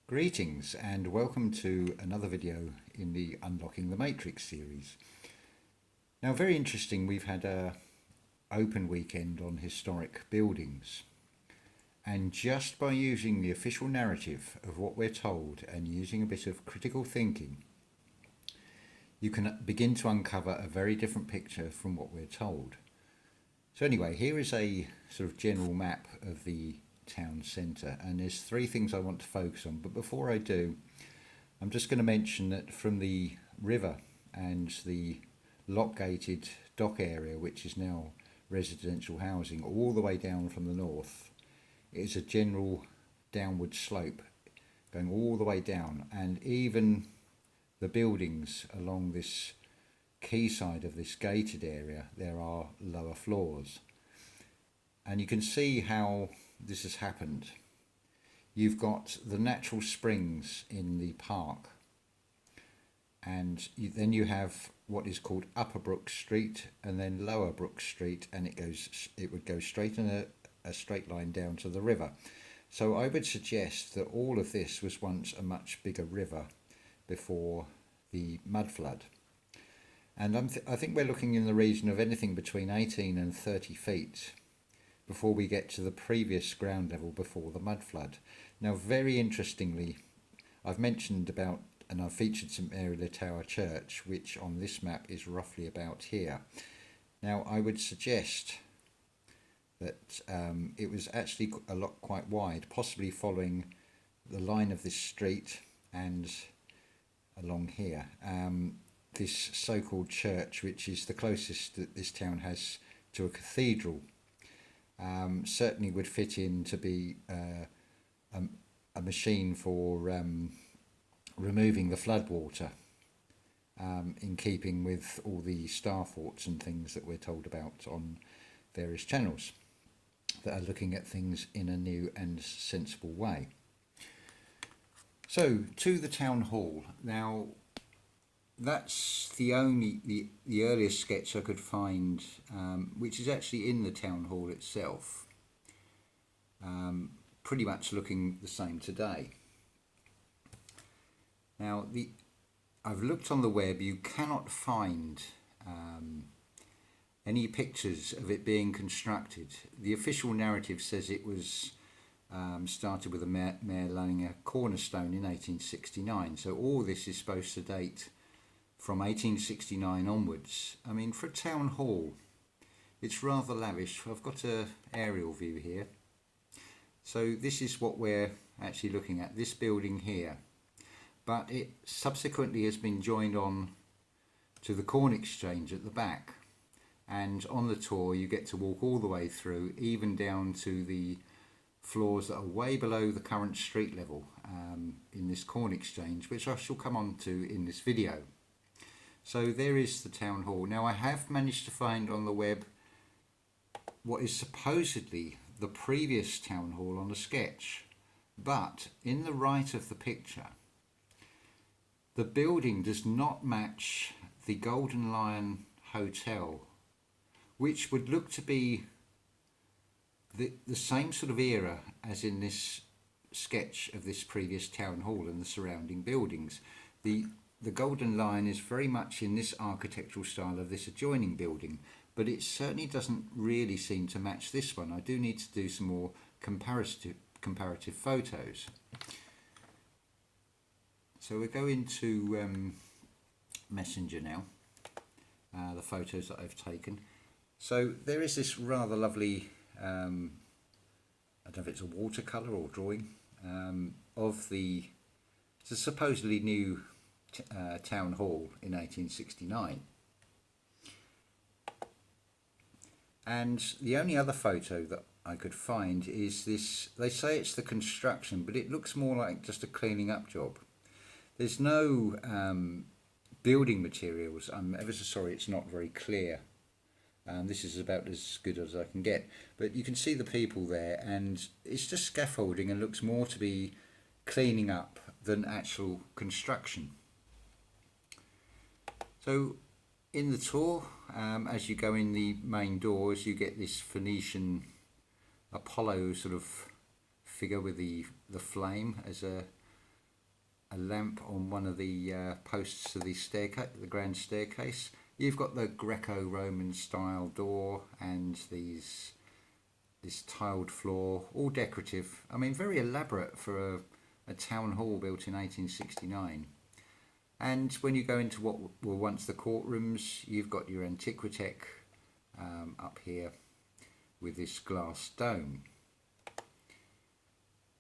Greetings and welcome to another video in the Unlocking the Matrix series. Now, very interesting, we've had a open weekend on historic buildings, and just by using the official narrative of what we're told and using a bit of critical thinking, you can begin to uncover a very different picture from what we're told. So anyway, here is a sort of general map of the town centre, and there's three things I want to focus on. But before I do, I'm just going to mention that from the river and the lock-gated dock area, which is now residential housing, all the way down from the north, it is a general downward slope going all the way down, and even the buildings along this quayside of this gated area, there are lower floors. And you can see how this has happened. You've got the natural springs in the park, and then you have what is called Upper Brook Street and then Lower Brook Street, and it would go straight in a straight line down to the river. So I would suggest that all of this was once a much bigger river before the mud flood. And I think we're looking in the region of anything between 18 and 30 feet before we get to the previous ground level before the mud flood. Now, very interestingly, I've mentioned about, and I've featured St Mary Le Tower Church, which on this map is roughly about here. Now, I would suggest that it was actually quite wide, possibly following the line of this street and along here. This so-called church, which is the closest that this town has to a cathedral, certainly would fit in to be a machine for removing the floodwater, in keeping with all the star forts and things that we're told about on various channels that are looking at things in a new and sensible way. So, to the town hall. Now, that's the earliest sketch I could find, which is actually in the town hall itself, pretty much looking the same today. Now, I've looked on the web. You cannot find any pictures of it being constructed. The official narrative says it was started with a mayor laying a cornerstone in 1869. So all this is supposed to date from 1869 onwards. I mean, for a town hall, it's rather lavish. I've got an aerial view here. So this is what we're actually looking at, this building here. But it subsequently has been joined on to the Corn Exchange at the back. And on the tour, you get to walk all the way through, even down to the floors that are way below the current street level in this Corn Exchange, which I shall come on to in this video. So there is the town hall. Now, I have managed to find on the web what is supposedly the previous town hall on a sketch, but in the right of the picture, the building does not match the Golden Lion Hotel, which would look to be the same sort of era as in this sketch of this previous town hall and the surrounding buildings. The Golden Lion is very much in this architectural style of this adjoining building, but it certainly doesn't really seem to match this one. I do need to do some more comparative photos. So we'll go into Messenger now, the photos that I've taken. So there is this rather lovely, I don't know if it's a watercolour or drawing, of it's a supposedly new town hall in 1869. And the only other photo that I could find is this. They say it's the construction, but it looks more like just a cleaning up job. There's no building materials. I'm ever so sorry, it's not very clear. This is about as good as I can get, but you can see the people there, and it's just scaffolding and looks more to be cleaning up than actual construction. So in the tour, as you go in the main doors, you get this Phoenician Apollo sort of figure with the flame as a a lamp on one of the posts of the staircase, the grand staircase. You've got the Greco-Roman style door and this tiled floor, all decorative. I mean, very elaborate for a town hall built in 1869. And when you go into what were once the courtrooms, you've got your Antiquitech up here with this glass dome.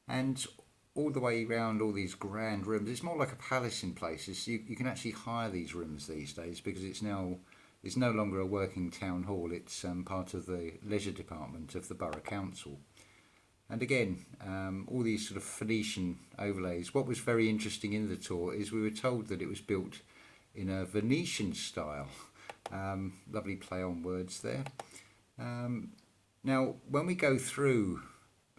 And all the way around all these grand rooms, it's more like a palace in places. You can actually hire these rooms these days because it's no longer a working town hall. It's part of the leisure department of the borough council. And again, all these sort of Phoenician overlays. What was very interesting in the tour is we were told that it was built in a Venetian style. Lovely play on words there. Now, when we go through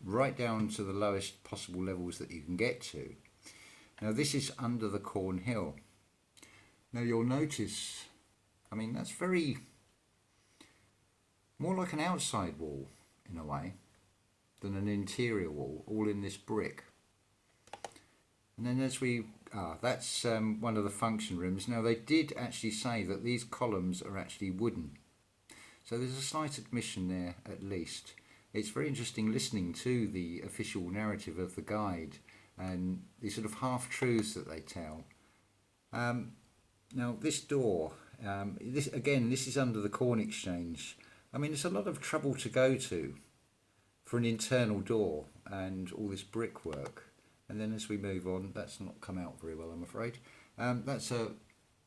right down to the lowest possible levels that you can get to, now this is under the Cornhill. Now you'll notice, I mean, that's very more like an outside wall in a way than an interior wall, all in this brick. And then as we that's one of the function rooms. Now they did actually say that these columns are actually wooden, so there's a slight admission there at least. It's very interesting listening to the official narrative of the guide and the sort of half-truths that they tell. Now this door, this is under the Corn Exchange. I mean, it's a lot of trouble to go to for an internal door and all this brickwork. And then as we move on, that's not come out very well, I'm afraid. That's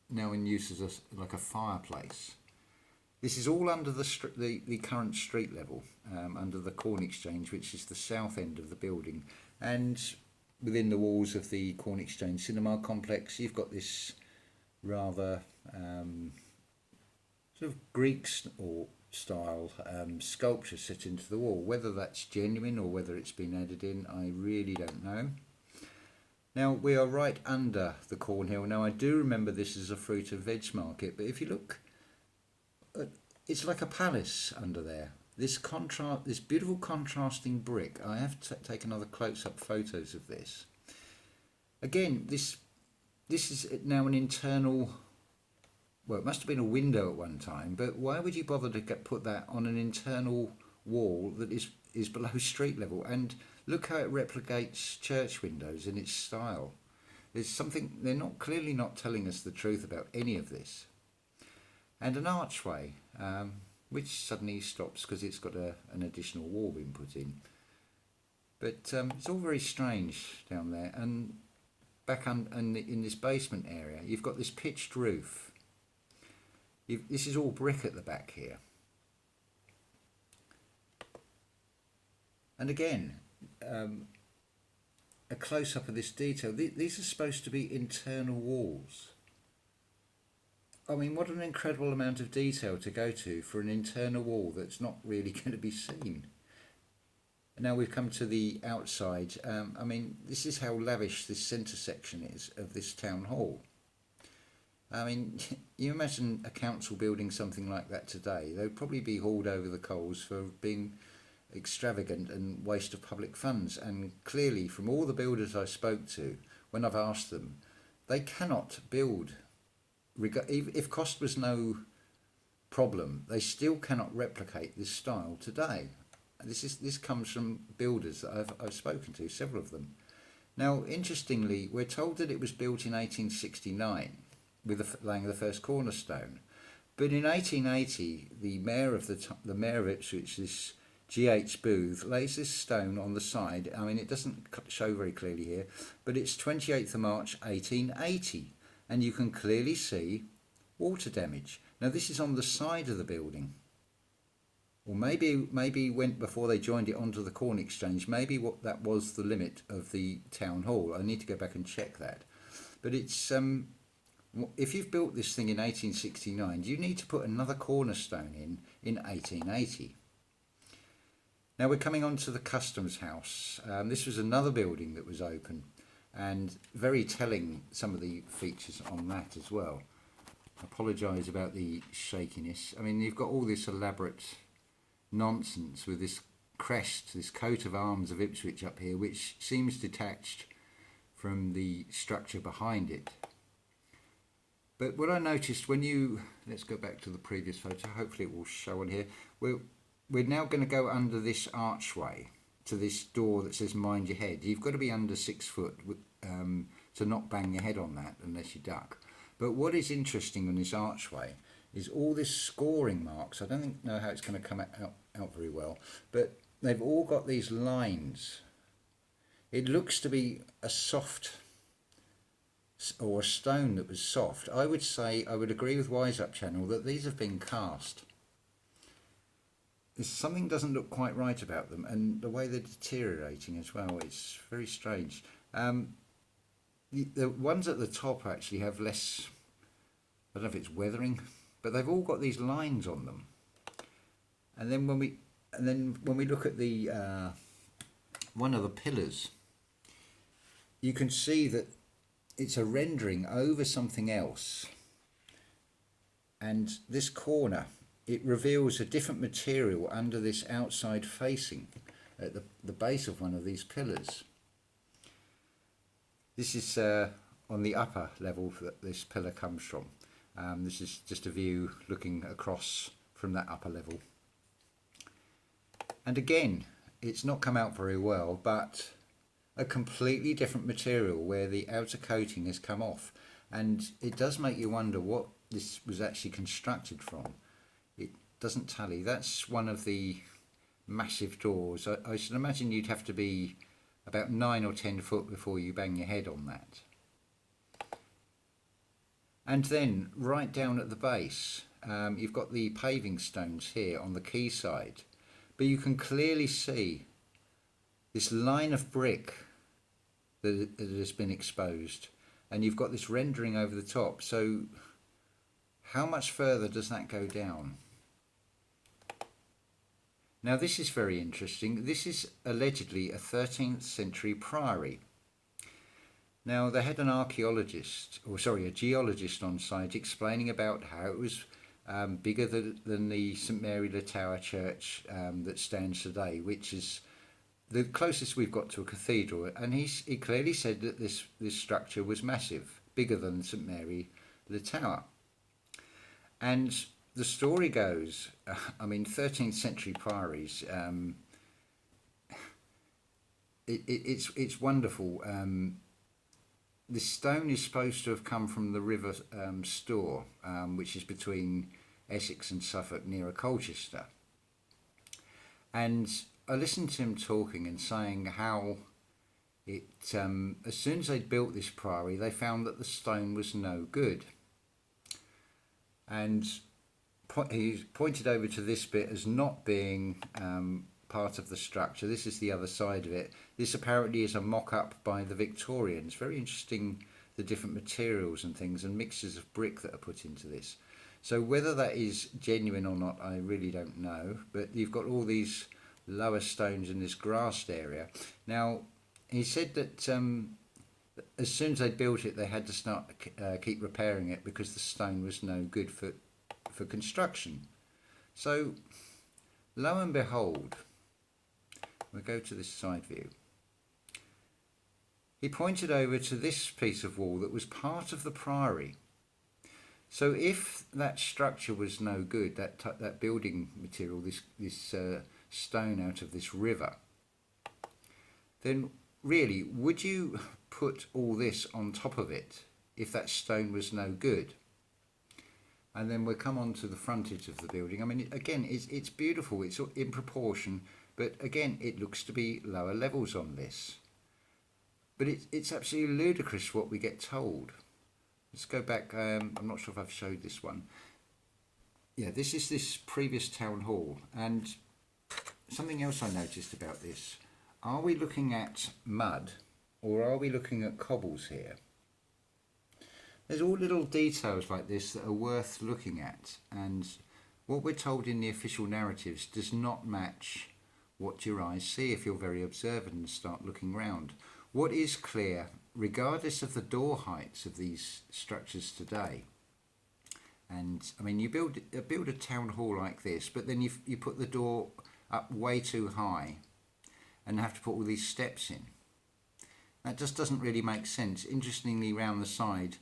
now in use as like a fireplace. This is all under the current street level, under the Corn Exchange, which is the south end of the building. And within the walls of the Corn Exchange Cinema Complex, you've got this rather sort of Greek style sculpture set into the wall. Whether that's genuine or whether it's been added in, I really don't know. Now we are right under the Cornhill. Now I do remember this as a fruit and veg market, but if you look, it's like a palace under there. This beautiful contrasting brick. I have to take another close-up photos of this. Again, this is now an internal. Well, it must have been a window at one time, but why would you bother to put that on an internal wall that is below street level? And look how it replicates church windows in its style. There's something, they're clearly not telling us the truth about any of this. And an archway, which suddenly stops because it's got an additional wall being put in. But it's all very strange down there. And back in this basement area, you've got this pitched roof. This is all brick at the back here. And again, a close-up of this detail. These are supposed to be internal walls. I mean, what an incredible amount of detail to go to for an internal wall that's not really going to be seen. And now we've come to the outside. I mean, this is how lavish this centre section is of this town hall. I mean, you imagine a council building something like that today, they'd probably be hauled over the coals for being extravagant and waste of public funds. And clearly, from all the builders I spoke to, when I've asked them, they cannot build. If cost was no problem, they still cannot replicate this style today. This comes from builders that I've spoken to, several of them. Now, interestingly, we're told that it was built in 1869. With laying the first cornerstone, but in 1880, the mayor of Ipswich, this G.H. Booth, lays this stone on the side. I mean, it doesn't show very clearly here, but it's 28th of March 1880, and you can clearly see water damage. Now this is on the side of the building, or maybe went before they joined it onto the Corn Exchange. Maybe that was the limit of the town hall. I need to go back and check that, but it's if you've built this thing in 1869, you need to put another cornerstone in 1880. Now we're coming on to the Customs House. This was another building that was open, and very telling, some of the features on that as well. I apologise about the shakiness. I mean, you've got all this elaborate nonsense with this crest, this coat of arms of Ipswich up here, which seems detached from the structure behind it. But what I noticed when let's go back to the previous photo, hopefully it will show on here. We're now going to go under this archway to this door that says mind your head. You've got to be under 6 foot to not bang your head on that unless you duck. But what is interesting on this archway is all this scoring marks. I don't know how it's going to come out very well, but they've all got these lines. It looks to be a soft, or a stone that was soft. I would say, I would agree with Wise Up Channel that these have been cast. Something doesn't look quite right about them, and the way they're deteriorating as well, it's very strange. The ones at the top actually have less, I don't know if it's weathering, but they've all got these lines on them. And then when we look at the one of the pillars, you can see that it's a rendering over something else. And this corner, it reveals a different material under this outside facing at the base of one of these pillars. This is on the upper level that this pillar comes from. This is just a view looking across from that upper level. And again, it's not come out very well, but a completely different material where the outer coating has come off. And it does make you wonder what this was actually constructed from. It doesn't tally. That's one of the massive doors. I should imagine you'd have to be about 9 or 10 foot before you bang your head on that. And then right down at the base, you've got the paving stones here on the quay side, but you can clearly see this line of brick that has been exposed, and you've got this rendering over the top. So how much further does that go down? Now this is very interesting. This is allegedly a 13th century priory. Now they had an a geologist on site explaining about how it was bigger than the St Mary Le Tower church that stands today, which is the closest we've got to a cathedral. And he clearly said that this structure was massive, bigger than St Mary Le Tower. And the story goes, I mean, 13th century priories, it's wonderful. This stone is supposed to have come from the River Stour, which is between Essex and Suffolk near Colchester. And I listened to him talking and saying how it, as soon as they'd built this priory, they found that the stone was no good. And he pointed over to this bit as not being part of the structure. This is the other side of it. This apparently is a mock-up by the Victorians. Very interesting, the different materials and things and mixes of brick that are put into this. So whether that is genuine or not, I really don't know. But you've got all these lower stones in this grassed area. Now, he said that as soon as they built it, they had to start keep repairing it because the stone was no good for construction. So lo and behold, we'll go to this side view. He pointed over to this piece of wall that was part of the priory. So if that structure was no good, that building material, this stone out of this river, then really, would you put all this on top of it if that stone was no good? And then we'll come on to the frontage of the building. I mean, again, it's beautiful. It's in proportion, but again, it looks to be lower levels on this. But it's absolutely ludicrous what we get told. Let's go back. I'm not sure if I've showed this one. Yeah, this is this previous town hall. And something else I noticed about this. Are we looking at mud or are we looking at cobbles here? There's all little details like this that are worth looking at, and what we're told in the official narratives does not match what your eyes see if you're very observant and start looking round. What is clear, regardless of the door heights of these structures today, and I mean, you build a town hall like this, but then you put the door up way too high and have to put all these steps in. That just doesn't really make sense. Interestingly, round the side,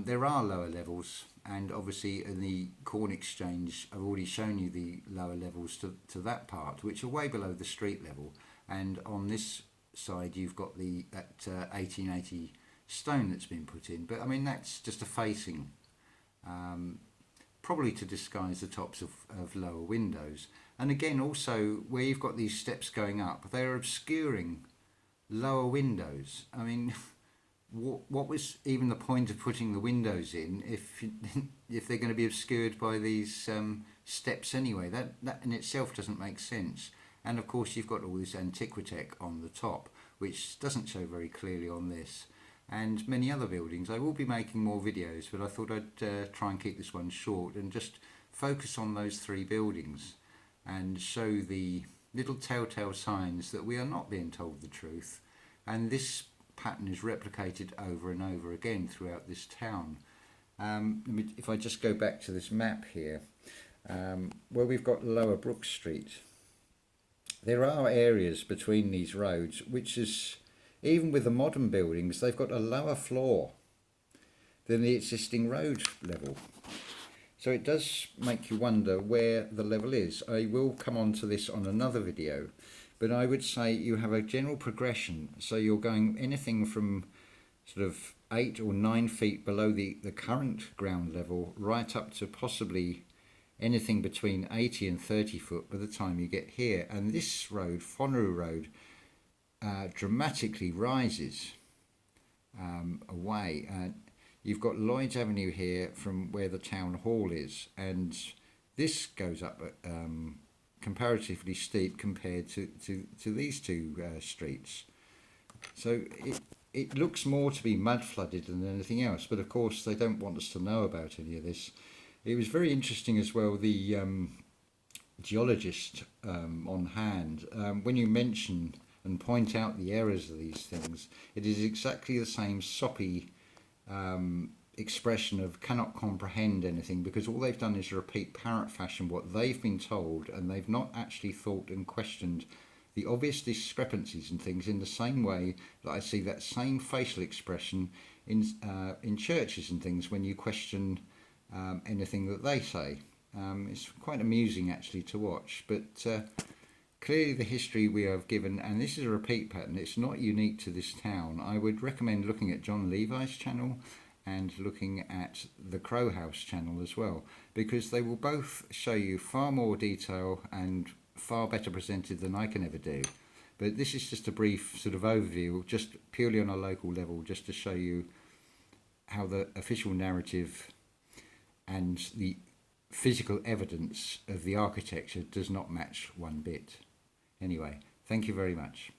there are lower levels, and obviously in the corn exchange, I've already shown you the lower levels to that part, which are way below the street level. And on this side, you've got that 1880 stone that's been put in. But I mean, that's just a facing, probably to disguise the tops of lower windows. And again, also where you've got these steps going up, they're obscuring lower windows. I mean, what was even the point of putting the windows in if they're going to be obscured by these steps anyway? That in itself doesn't make sense. And of course, you've got all this antiquitech on the top, which doesn't show very clearly on this, and many other buildings. I will be making more videos, but I thought I'd try and keep this one short and just focus on those three buildings and show the little telltale signs that we are not being told the truth. And this pattern is replicated over and over again throughout this town. If I just go back to this map here, where we've got Lower Brook Street, there are areas between these roads which is, even with the modern buildings, they've got a lower floor than the existing road level. So it does make you wonder where the level is. I will come on to this on another video, but I would say you have a general progression. So you're going anything from sort of 8 or 9 feet below the current ground level, right up to possibly anything between 80 and 30 foot by the time you get here. And this road, Fonru Road, dramatically rises away. You've got Lloyd's Avenue here from where the town hall is, and this goes up comparatively steep compared to these two streets. So it looks more to be mud flooded than anything else, but of course they don't want us to know about any of this. It was very interesting as well, the geologist on hand, when you mention and point out the errors of these things, it is exactly the same soppy expression of cannot comprehend anything, because all they've done is repeat parrot fashion what they've been told, and they've not actually thought and questioned the obvious discrepancies and things, in the same way that I see that same facial expression in churches and things when you question anything that they say. It's quite amusing actually to watch, but clearly the history we have given, and this is a repeat pattern, it's not unique to this town. I would recommend looking at John Levi's channel and looking at the Crow House channel as well, because they will both show you far more detail and far better presented than I can ever do. But this is just a brief sort of overview, just purely on a local level, just to show you how the official narrative and the physical evidence of the architecture does not match one bit. Anyway, thank you very much.